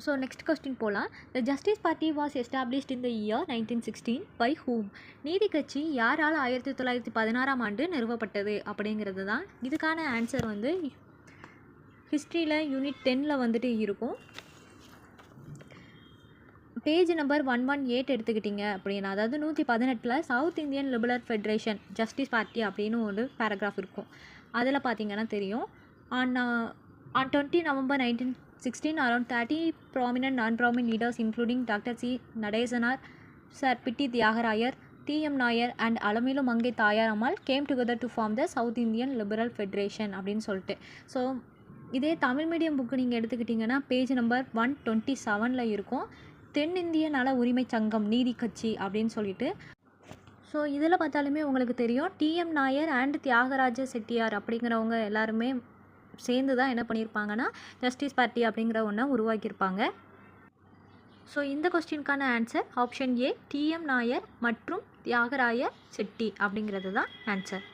So next question போகலாம். The Justice Party was established in the year 1916 by whom? நீதி கட்சி யாரால் 1916ஆம் ஆண்டு நிறுவப்பட்டது அப்படிங்கிறது தான். இதுக்கான ஆன்சர் வந்து ஹிஸ்ட்ரியில் யூனிட் 10ல் வந்துட்டு இருக்கும். பேஜ் நம்பர் 118 எடுத்துக்கிட்டிங்க அப்படின்னா, அதாவது 118ல் South Indian Liberal Federation Justice Party அப்படின்னு ஒரு பேராகிராஃப் இருக்கும். அதில் பார்த்தீங்கன்னா தெரியும். On 20 November 1916, around 30 prominent non-prominent leaders including Dr. C. Nadeshanar, Sir Pitti Tyagarajar, T.M. Nair and Alamilu Mangai Thayaramal came together to form the South Indian Liberal Federation அப்படின்னு சொல்லிட்டு. So இதே Tamil medium book நீங்கள் எடுத்துக்கிட்டிங்கன்னா page number 127ல் இருக்கும். தென்னிந்திய நல உரிமை சங்கம் நீதி கட்சி அப்படின்னு சொல்லிட்டு. ஸோ இதில் பார்த்தாலுமே உங்களுக்கு தெரியும், டிஎம் நாயர் அண்ட் தியாகராஜ செட்டியார் அப்படிங்கிறவங்க எல்லாருமே சேர்ந்து தான் என்ன பண்ணியிருப்பாங்கன்னா ஜஸ்டிஸ் பார்ட்டி அப்படிங்கிற ஒன்றை உருவாக்கியிருப்பாங்க. ஸோ இந்த கொஸ்டினுக்கான answer option A, TM Nair மற்றும் தியாகராய செட்டி அப்படிங்கிறது தான் ஆன்சர்.